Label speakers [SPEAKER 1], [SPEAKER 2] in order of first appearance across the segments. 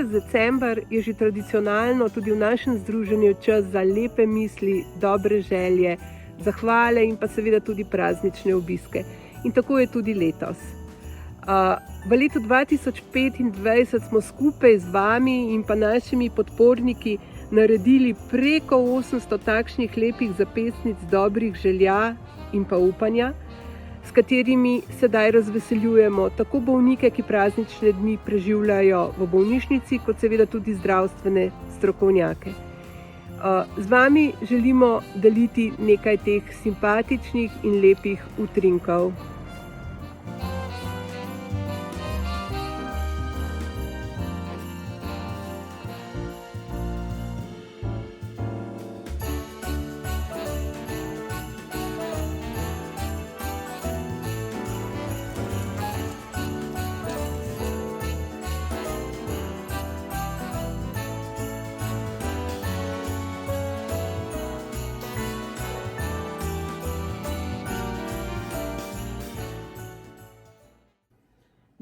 [SPEAKER 1] Mesec december je že tradicionalno tudi v našem združenju čas za lepe misli, dobre želje, zahvale in pa seveda tudi praznične obiske. In tako je tudi letos. V letu 2025 smo skupaj z vami in pa našimi podporniki naredili preko 800 takšnih lepih zapestnic dobrih želja in pa upanja, s katerimi sedaj razveseljujemo tako bolnike, ki praznične dni preživljajo v bolnišnici, kot seveda tudi zdravstvene strokovnjake. Z vami želimo deliti nekaj teh simpatičnih in lepih utrinkov.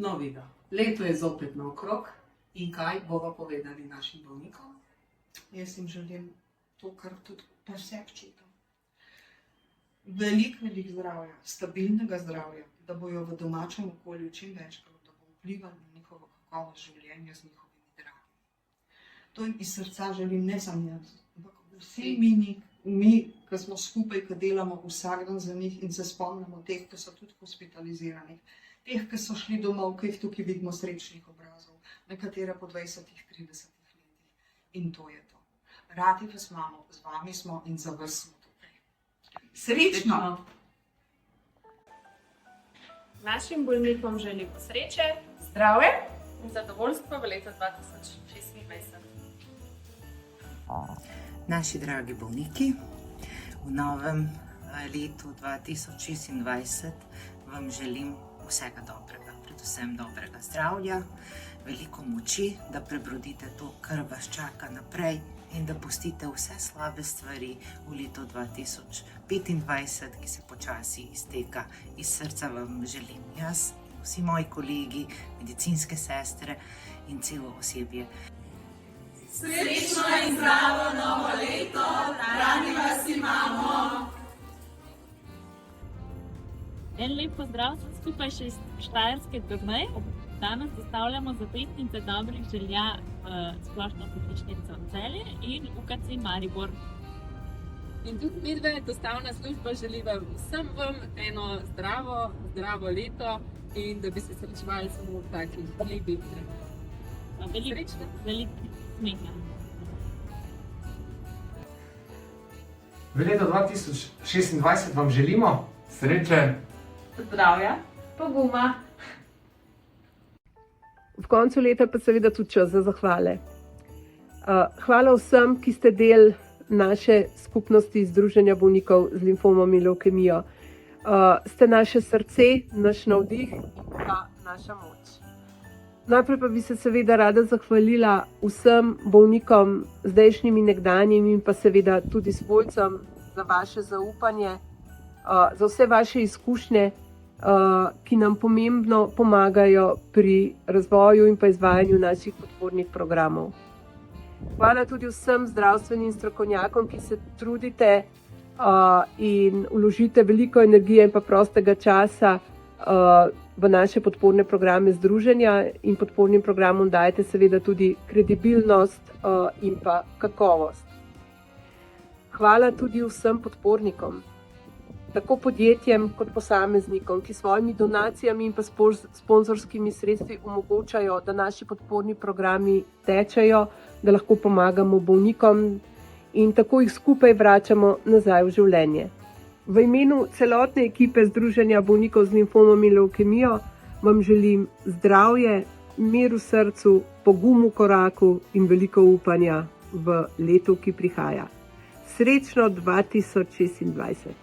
[SPEAKER 2] No, Vida, leto je zopet naokrog in kaj bova povedali našim bolnikom?
[SPEAKER 3] Jaz jim želim to, kar tudi pa sebi čutim. Veliko zdravja, stabilnega zdravja, da bojo v domačem okolju čim večkrat, da bo vplivali na njihovo kakovost življenja z njihovimi dragimi. To jim iz srca želim, ne samo jaz, ampak vsi mi, ki smo skupaj, ki delamo vsak dan za njih in se spomnimo teh, ki so tudi hospitalizirani. Teh, ki so šli domov, ki jih tukaj vidimo srečnih obrazov, nekatere po 20-30 letih. In to je to. Radi vas imamo, z vami smo in za vas smo tukaj. Srečno!
[SPEAKER 4] Našim bolnikom želim sreče,
[SPEAKER 5] zdravje
[SPEAKER 4] in zadovoljstvo v letu 2026.
[SPEAKER 6] Naši dragi bolniki, v novem letu 2026 vam želim vsega dobrega, predvsem dobrega zdravja, veliko moči, da prebrodite to, kar vas čaka naprej in da pustite vse slabe stvari v letu 2025, ki se počasi izteka. Iz srca vam želim jaz, vsi moji kolegi, medicinske sestre in celo osebje.
[SPEAKER 5] Srečno in zdravo novo leto, radi vas imamo!
[SPEAKER 4] En lep pozdrav vsem skupaj še iz štajerske turneje. Danes dostavljamo zapestnice dobrih želja splošno bolnišnico Celje in UKC Maribor.
[SPEAKER 7] In tudi midve, dostavna služba, želi vam vsem eno zdravo leto in da bi se srečevali samo v takih lepih
[SPEAKER 4] Veliko smeha.
[SPEAKER 8] V letu 2026 vam želimo sreče,
[SPEAKER 5] Zdravja, poguma.
[SPEAKER 1] V koncu leta pa seveda tudi čas za zahvale. Hvala vsem, ki ste del naše skupnosti Združenja bolnikov z limfomom in levkemijo. Ste naše srce, naš navdih in pa naša moč. Najprej pa bi se seveda rada zahvalila vsem bolnikom, zdajšnjim in nekdanjim in pa seveda tudi svojcem za vaše zaupanje, za vse vaše izkušnje, ki nam pomembno pomagajo pri razvoju in pa izvajanju naših podpornih programov. Hvala tudi vsem zdravstvenim strokovnjakom, ki se trudite in vložite veliko energije in pa prostega časa v naše podporne programe združenja in podpornim programom dajete seveda tudi kredibilnost in pa kakovost. Hvala tudi vsem podpornikom, tako podjetjem kot posameznikom, ki svojimi donacijami in pa sponzorskimi sredstvi omogočajo, da naši podporni programi tečejo, da lahko pomagamo bolnikom in tako jih skupaj vračamo nazaj v življenje. V imenu celotne ekipe Združenja bolnikov z limfomom in levkemijo vam želim zdravje, mir v srcu, pogum v koraku in veliko upanja v letu, ki prihaja. Srečno 2026!